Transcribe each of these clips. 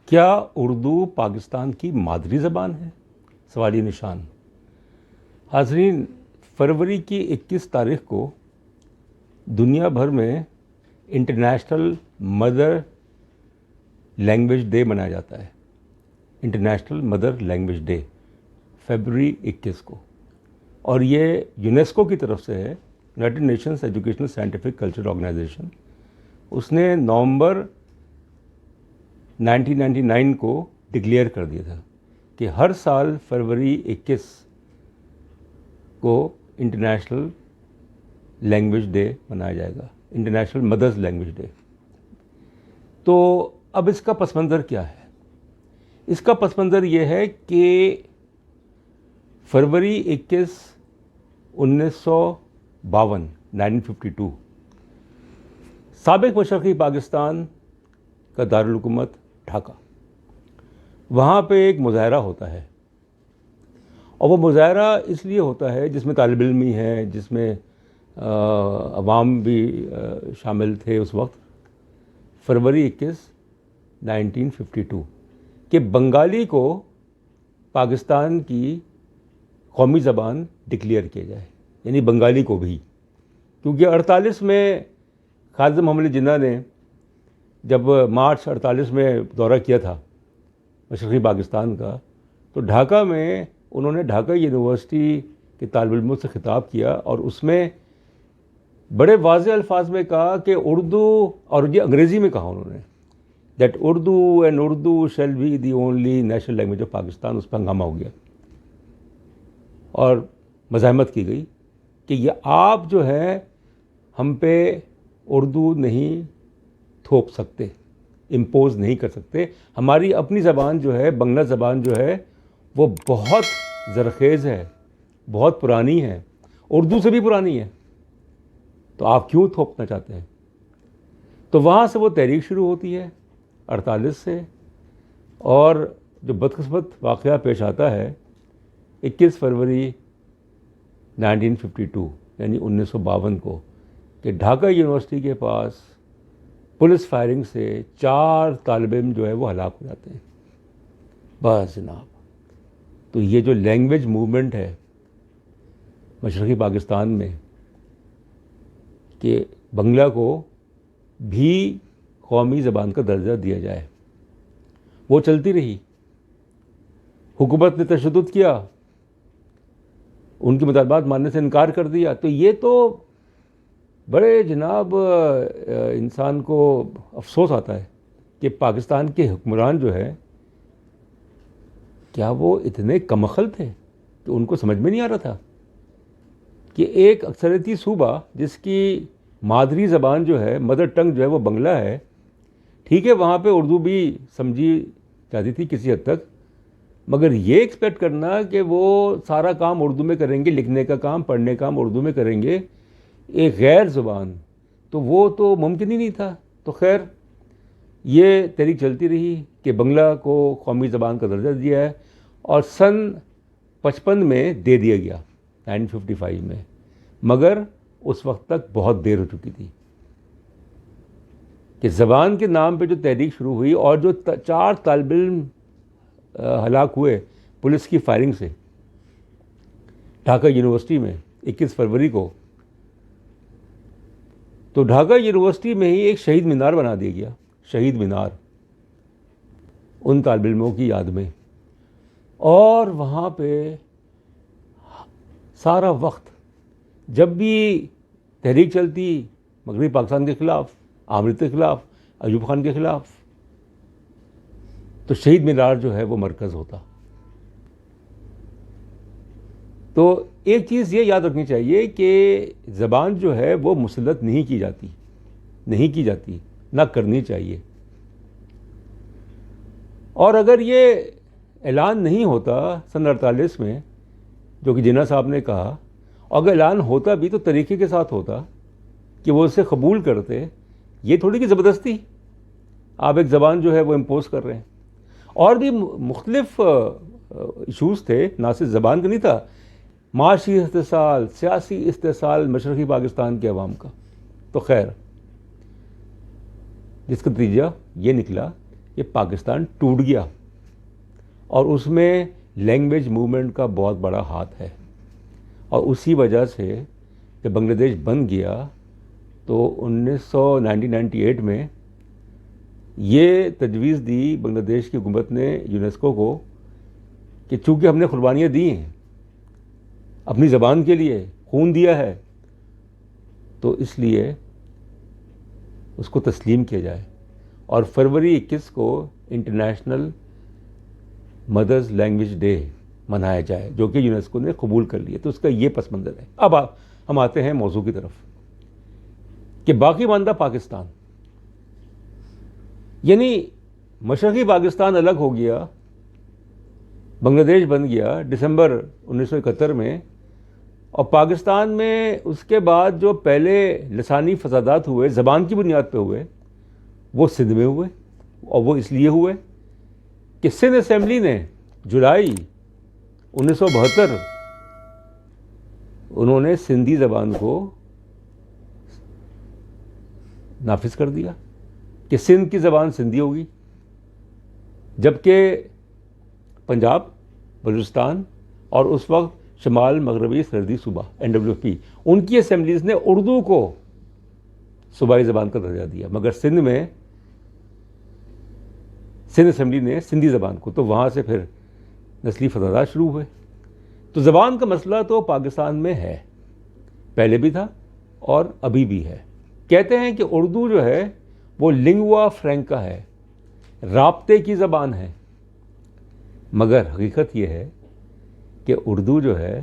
کیا اردو پاکستان کی مادری زبان ہے؟ سوالی نشان۔ حاضرین، فروری کی 21 تاریخ کو دنیا بھر میں انٹرنیشنل مدر لینگویج ڈے منایا جاتا ہے۔ International mother language day February 21 کو، اور یہ یونیسکو کی طرف سے ہے، United Nations Educational Scientific Cultural Organization. اس نے نومبر 1999 کو ڈکلیئر کر دیا تھا کہ ہر سال فروری 21 کو انٹرنیشنل لینگویج ڈے منایا جائے گا، انٹرنیشنل مدرز لینگویج ڈے۔ تو اب اس کا پس منظر کیا ہے؟ اس کا پس منظر یہ ہے کہ فروری 21 1952 سابق مشرقی پاکستان کا دارالحکومت ڈھاکہ، وہاں پہ ایک مظاہرہ ہوتا ہے، اور وہ مظاہرہ اس لیے ہوتا ہے جس میں طالب علم بھی ہیں، جس میں عوام بھی شامل تھے اس وقت، فروری 21 1952، کہ بنگالی کو پاکستان کی قومی زبان ڈکلیئر کیا جائے، یعنی بنگالی کو بھی، کیونکہ 48 میں خالد محمد جناح نے جب مارچ 48 میں دورہ کیا تھا مشرقی پاکستان کا، تو ڈھاکہ میں انہوں نے ڈھاکہ یونیورسٹی کے طالب علموں سے خطاب کیا، اور اس میں بڑے واضح الفاظ میں کہا کہ اردو، اور یہ انگریزی میں کہا انہوں نے، that Urdu and Urdu shall be the only national language of Pakistan. اس پہ ہنگامہ ہو گیا اور مزاحمت کی گئی کہ یہ آپ جو ہے ہم پہ اردو نہیں تھوپ سکتے، امپوز نہیں کر سکتے، ہماری اپنی زبان جو ہے، بنگلہ زبان جو ہے، وہ بہت زرخیز ہے، بہت پرانی ہے، اردو سے بھی پرانی ہے، تو آپ کیوں تھوپنا چاہتے ہیں؟ تو وہاں سے وہ تحریک شروع ہوتی ہے 48 سے، اور جو بدقسمت واقعہ پیش آتا ہے 21 فروری 1952 یعنی 1952 کو، کہ ڈھاکہ یونیورسٹی کے پاس پولیس فائرنگ سے 4 طالب علم جو ہے وہ ہلاک ہو جاتے ہیں۔ بس جناب، تو یہ جو لینگویج موومنٹ ہے مشرقی پاکستان میں کہ بنگلہ کو بھی قومی زبان کا درجہ دیا جائے، وہ چلتی رہی۔ حکومت نے تشدد کیا، ان کی مطالبات ماننے سے انکار کر دیا، تو یہ تو بڑے جناب انسان کو افسوس آتا ہے کہ پاکستان کے حکمران جو ہے، کیا وہ اتنے کم عقل تھے کہ ان کو سمجھ میں نہیں آ رہا تھا کہ ایک اکثریتی صوبہ جس کی مادری زبان جو ہے، مدر ٹنگ جو ہے، وہ بنگلہ ہے، ٹھیک ہے وہاں پہ اردو بھی سمجھی جاتی تھی کسی حد تک، مگر یہ ایکسپیکٹ کرنا کہ وہ سارا کام اردو میں کریں گے، لکھنے کا کام، پڑھنے کا کام اردو میں کریں گے، ایک غیر زبان، تو وہ تو ممکن ہی نہیں تھا۔ تو خیر یہ تحریک چلتی رہی کہ بنگلہ کو قومی زبان کا درجہ دیا ہے، اور سن 55 میں دے دیا گیا، 1955 میں، مگر اس وقت تک بہت دیر ہو چکی تھی کہ زبان کے نام پہ جو تحریک شروع ہوئی، اور جو 4 طالب علم ہلاک ہوئے پولیس کی فائرنگ سے ڈھاکہ یونیورسٹی میں 21 فروری کو، تو ڈھاکہ یونیورسٹی میں ہی ایک شہید مینار بنا دیا گیا، شہید مینار ان طالب علموں کی یاد میں، اور وہاں پہ سارا وقت جب بھی تحریک چلتی مغربی پاکستان کے خلاف، آمریت کے خلاف، ایوب خان کے خلاف، تو شہید مینار جو ہے وہ مرکز ہوتا۔ تو ایک چیز یہ یاد رکھنی چاہیے کہ زبان جو ہے وہ مسلط نہیں کی جاتی، نہ کرنی چاہیے، اور اگر یہ اعلان نہیں ہوتا سن 48 میں، جو کہ جناح صاحب نے کہا، اگر اعلان ہوتا بھی تو طریقے کے ساتھ ہوتا کہ وہ اسے قبول کرتے، یہ تھوڑی کہ زبردستی آپ ایک زبان جو ہے وہ امپوز کر رہے ہیں۔ اور بھی مختلف ایشوز تھے، نہ صرف زبان کا نہیں تھا، معاشی استحصال، سیاسی استحصال مشرقی پاکستان کے عوام کا۔ تو خیر جس کا نتیجہ یہ نکلا یہ پاکستان ٹوٹ گیا، اور اس میں لینگویج موومنٹ کا بہت بڑا ہاتھ ہے، اور اسی وجہ سے جب بنگلہ دیش بن گیا تو 1998 میں یہ تجویز دی بنگلہ دیش کی حکومت نے یونیسکو کو کہ چونکہ ہم نے قربانیاں دی ہیں اپنی زبان کے لیے، خون دیا ہے، تو اس لیے اس کو تسلیم کیا جائے، اور فروری 21 کو انٹرنیشنل مدرز لینگویج ڈے منایا جائے، جو کہ یونیسکو نے قبول کر لیا۔ تو اس کا یہ پس منظر ہے۔ اب ہم آتے ہیں موضوع کی طرف کہ باقی ماندہ پاکستان، یعنی مشرقی پاکستان الگ ہو گیا، بنگلہ دیش بن گیا دسمبر 1971 میں، اور پاکستان میں اس کے بعد جو پہلے لسانی فسادات ہوئے زبان کی بنیاد پہ ہوئے وہ سندھ میں ہوئے، اور وہ اس لیے ہوئے کہ سندھ اسمبلی نے جولائی 1972 انہوں نے سندھی زبان کو نافذ کر دیا کہ سندھ کی زبان سندھی ہوگی، جبکہ پنجاب، بلوچستان اور اس وقت شمال مغربی سرحدی صوبہ NWP ان کی اسمبلیز نے اردو کو صوبائی زبان کا درجہ دیا، مگر سندھ میں سندھ اسمبلی نے سندھی زبان کو، تو وہاں سے پھر نسلی فسادات شروع ہوئے۔ تو زبان کا مسئلہ تو پاکستان میں ہے، پہلے بھی تھا اور ابھی بھی ہے۔ کہتے ہیں کہ اردو جو ہے وہ لنگوا فرینکا ہے، رابطے کی زبان ہے، مگر حقیقت یہ ہے کہ اردو جو ہے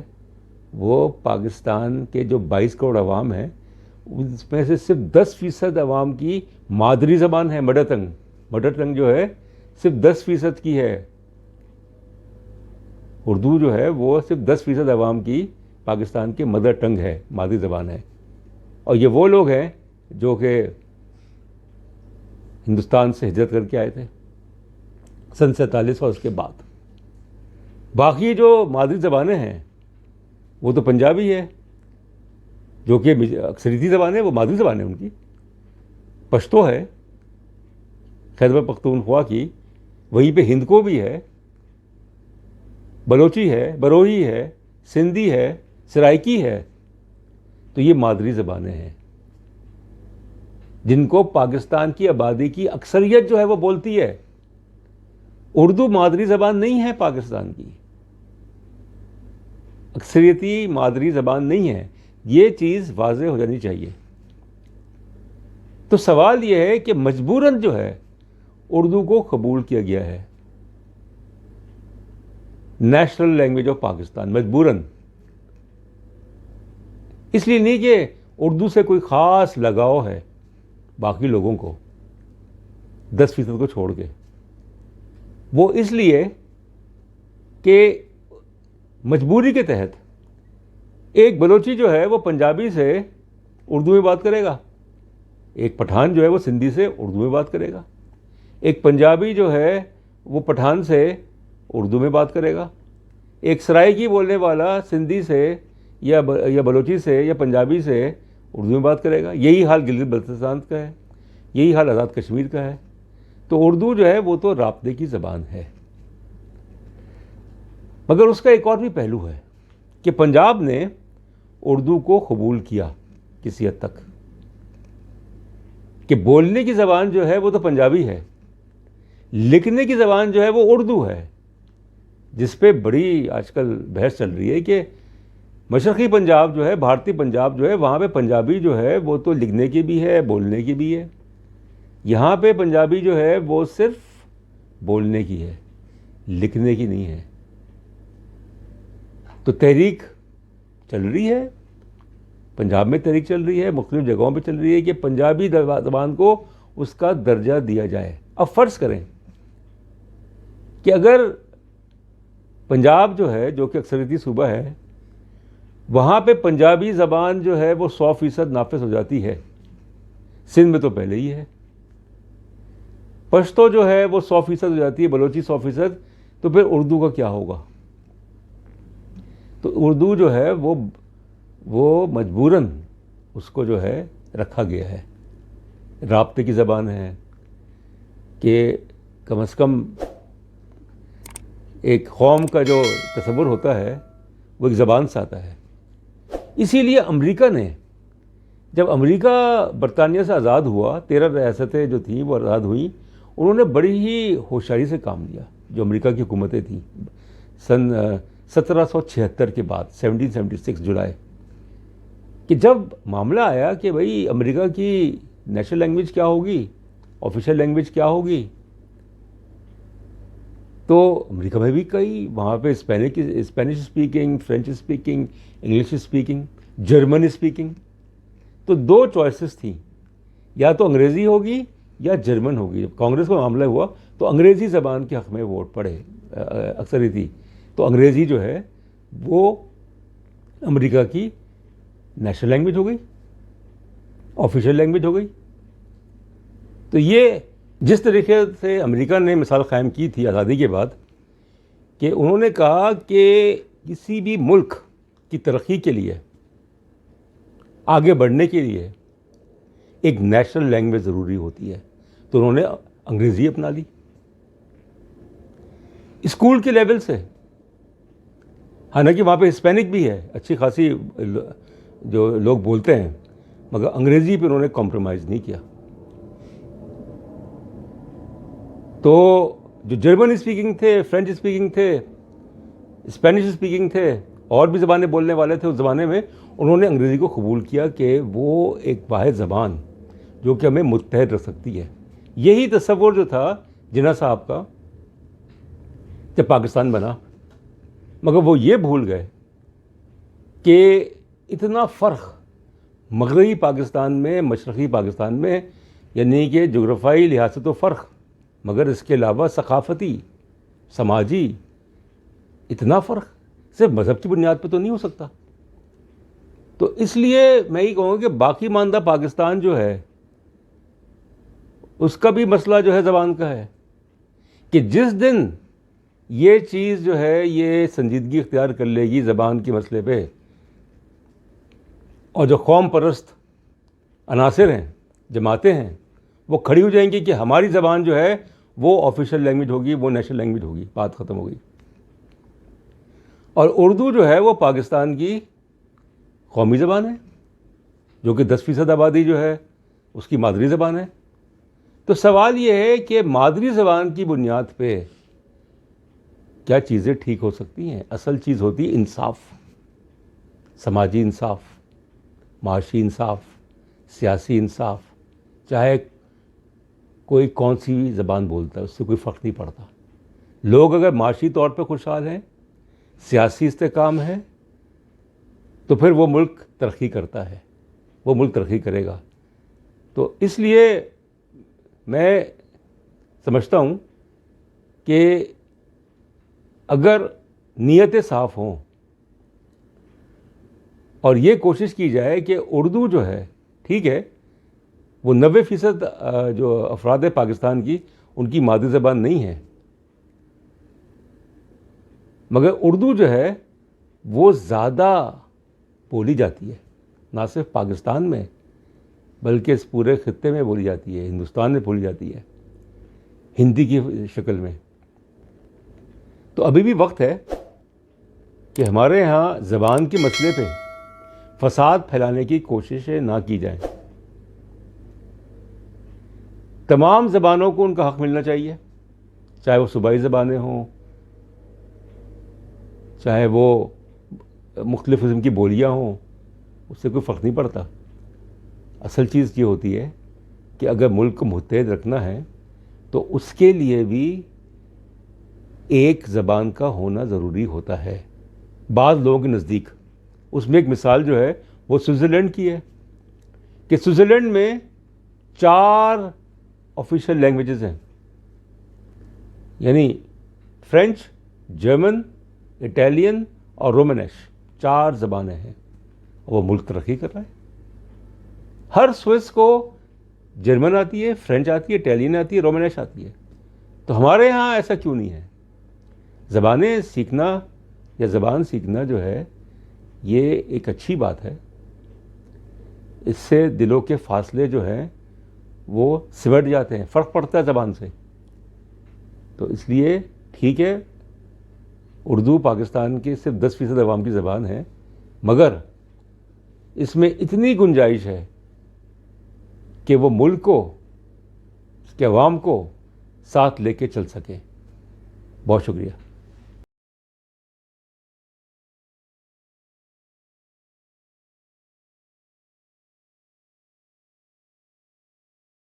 وہ پاکستان کے جو 22 کروڑ عوام ہیں اس میں سے صرف 10% عوام کی مادری زبان ہے، مدر ٹنگ جو ہے صرف 10% کی ہے۔ اردو جو ہے وہ صرف 10% عوام کی پاکستان کے مدر ٹنگ ہے، مادری زبان ہے، اور یہ وہ لوگ ہیں جو کہ ہندوستان سے ہجرت کر کے آئے تھے سن 47 اور اس کے بعد۔ باقی جو مادری زبانیں ہیں وہ تو پنجابی ہے جو کہ اکثریتی زبان ہے، وہ مادری زبان ہے ان کی، پشتو ہے خیبر پختونخوا کی، وہیں پہ ہندکو بھی ہے، بلوچی ہے، بروہی ہے، سندھی ہے، سرائکی ہے، تو یہ مادری زبانیں ہیں جن کو پاکستان کی آبادی کی اکثریت جو ہے وہ بولتی ہے۔ اردو مادری زبان نہیں ہے پاکستان کی، اکثریتی مادری زبان نہیں ہے، یہ چیز واضح ہو جانی چاہیے۔ تو سوال یہ ہے کہ مجبوراً جو ہے اردو کو قبول کیا گیا ہے نیشنل لینگویج آف پاکستان، مجبوراً، اس لیے نہیں کہ اردو سے کوئی خاص لگاؤ ہے باقی لوگوں کو 10% کو چھوڑ کے، وہ اس لیے کہ مجبوری کے تحت ایک بلوچی جو ہے وہ پنجابی سے اردو میں بات کرے گا، ایک پٹھان جو ہے وہ سندھی سے اردو میں بات کرے گا، ایک پنجابی جو ہے وہ پٹھان سے اردو میں بات کرے گا، ایک سرائکی بولنے والا سندھی سے یا بلوچی سے یا پنجابی سے اردو میں بات کرے گا۔ یہی حال گلگت بلتستان کا ہے، یہی حال آزاد کشمیر کا ہے۔ تو اردو جو ہے وہ تو رابطے کی زبان ہے، مگر اس کا ایک اور بھی پہلو ہے کہ پنجاب نے اردو کو قبول کیا کسی حد تک، کہ بولنے کی زبان جو ہے وہ تو پنجابی ہے، لکھنے کی زبان جو ہے وہ اردو ہے، جس پہ بڑی آج کل بحث چل رہی ہے کہ مشرقی پنجاب جو ہے، بھارتی پنجاب جو ہے، وہاں پہ پنجابی جو ہے وہ تو لکھنے کی بھی ہے، بولنے کی بھی ہے، یہاں پہ پنجابی جو ہے وہ صرف بولنے کی ہے، لکھنے کی نہیں ہے۔ تو تحریک چل رہی ہے، پنجاب میں تحریک چل رہی ہے، مختلف جگہوں پہ چل رہی ہے کہ پنجابی زبان کو اس کا درجہ دیا جائے۔ اب فرض کریں کہ اگر پنجاب جو ہے، جو کہ اکثریتی صوبہ ہے، وہاں پہ پنجابی زبان جو ہے وہ 100% نافذ ہو جاتی ہے، سندھ میں تو پہلے ہی ہے، پشتو جو ہے وہ 100% ہو جاتی ہے، بلوچی 100%، تو پھر اردو کا کیا ہوگا؟ تو اردو جو ہے وہ مجبوراً اس کو جو ہے رکھا گیا ہے، رابطے کی زبان ہے، کہ کم از کم ایک قوم کا جو تصور ہوتا ہے وہ ایک زبان سے آتا ہے. اسی لیے امریکہ نے، جب امریکہ برطانیہ سے آزاد ہوا، 13 ریاستیں جو تھیں وہ آزاد ہوئیں، انہوں نے بڑی ہی ہوشیاری سے کام لیا. جو امریکہ کی حکومتیں تھیں سن 1776 کے بعد 1776 جولائی، کہ جب معاملہ آیا کہ بھئی امریکہ کی نیشنل لینگویج کیا ہوگی، آفیشیل لینگویج کیا ہوگی، تو امریکہ میں بھی کئی وہاں پہ Spanish speaking, French speaking, English speaking, German speaking. تو 2 چوائسز تھیں، یا تو انگریزی ہوگی یا جرمن ہوگی. جب کانگریس کا معاملہ ہوا تو انگریزی زبان کے حق میں ووٹ پڑے، اکثریت تھی. تو انگریزی جو ہے وہ امریکہ کی نیشنل لینگویج ہو گئی، آفیشیل لینگویج ہو گئی. تو یہ جس طریقے سے امریکہ نے مثال قائم کی تھی آزادی کے بعد، کہ انہوں نے کہا کہ کسی بھی ملک کی ترقی کے لیے، آگے بڑھنے کے لیے ایک نیشنل لینگویج ضروری ہوتی ہے. تو انہوں نے انگریزی اپنا لی اسکول کے لیول سے. حالانکہ وہاں پہ ہسپینک بھی ہے، اچھی خاصی جو لوگ بولتے ہیں، مگر انگریزی پہ انہوں نے کمپرومائز نہیں کیا. تو جو جرمن اسپیکنگ تھے، فرینچ اسپیکنگ تھے، اسپینش اسپیکنگ تھے، اور بھی زبانیں بولنے والے تھے اس زمانے میں، انہوں نے انگریزی کو قبول کیا کہ وہ ایک واحد زبان جو کہ ہمیں متحد رکھ سکتی ہے. یہی تصور جو تھا جناح صاحب کا جب پاکستان بنا. مگر وہ یہ بھول گئے کہ اتنا فرق مغربی پاکستان میں، مشرقی پاکستان میں، یعنی کہ جغرافیائی لحاظ سے تو فرق، مگر اس کے علاوہ ثقافتی، سماجی اتنا فرق صرف مذہب کی بنیاد پہ تو نہیں ہو سکتا. تو اس لیے میں یہ کہوں گا کہ باقی ماندہ پاکستان جو ہے اس کا بھی مسئلہ جو ہے زبان کا ہے، کہ جس دن یہ چیز جو ہے یہ سنجیدگی اختیار کر لے گی زبان کے مسئلے پہ، اور جو قوم پرست عناصر ہیں، جماعتیں ہیں، وہ کھڑی ہو جائیں گی کہ ہماری زبان جو ہے وہ آفیشیل لینگویج ہوگی، وہ نیشنل لینگویج ہوگی، بات ختم ہوگی. اور اردو جو ہے وہ پاکستان کی قومی زبان ہے، جو کہ 10% آبادی جو ہے اس کی مادری زبان ہے. تو سوال یہ ہے کہ مادری زبان کی بنیاد پہ کیا چیزیں ٹھیک ہو سکتی ہیں؟ اصل چیز ہوتی ہے انصاف، سماجی انصاف، معاشی انصاف، سیاسی انصاف. چاہے کوئی کون سی بھی زبان بولتا ہے، اس سے کوئی فرق نہیں پڑتا. لوگ اگر معاشی طور پہ خوشحال ہیں، سیاسی استحکام ہے، تو پھر وہ ملک ترقی کرتا ہے، وہ ملک ترقی کرے گا. تو اس لیے میں سمجھتا ہوں کہ اگر نیتیں صاف ہوں اور یہ کوشش کی جائے کہ اردو جو ہے، ٹھیک ہے وہ 90% جو افراد ہے پاکستان کی، ان کی مادری زبان نہیں ہے، مگر اردو جو ہے وہ زیادہ بولی جاتی ہے، نہ صرف پاکستان میں بلکہ اس پورے خطے میں بولی جاتی ہے، ہندوستان میں بولی جاتی ہے ہندی کی شکل میں. تو ابھی بھی وقت ہے کہ ہمارے ہاں زبان کے مسئلے پہ فساد پھیلانے کی کوششیں نہ کی جائیں. تمام زبانوں کو ان کا حق ملنا چاہیے، چاہے وہ صوبائی زبانیں ہوں، چاہے وہ مختلف قسم کی بولیاں ہوں، اس سے کوئی فرق نہیں پڑتا. اصل چیز یہ ہوتی ہے کہ اگر ملک کو متحد رکھنا ہے تو اس کے لیے بھی ایک زبان کا ہونا ضروری ہوتا ہے. بعض لوگوں کے نزدیک اس میں ایک مثال جو ہے وہ سوئٹزرلینڈ کی ہے، کہ سوئٹزرلینڈ میں 4 آفیشیل لینگویجز ہیں، یعنی فرینچ، جرمن، اٹالین اور رومانش، 4 زبانیں ہیں. وہ ملک ترقی کر رہا ہے. ہر سوئس کو جرمن آتی ہے، فرینچ آتی ہے، اٹالین آتی ہے، رومانش آتی ہے. تو ہمارے ہاں ایسا کیوں نہیں ہے؟ زبانیں سیکھنا یا زبان سیکھنا جو ہے یہ ایک اچھی بات ہے. اس سے دلوں کے فاصلے جو ہیں وہ سمٹ جاتے ہیں، فرق پڑتا ہے زبان سے. تو اس لیے ٹھیک ہے اردو پاکستان کے صرف 10% عوام کی زبان ہے، مگر اس میں اتنی گنجائش ہے کہ وہ ملک کو، اس کے عوام کو ساتھ لے کے چل سکے. بہت شکریہ.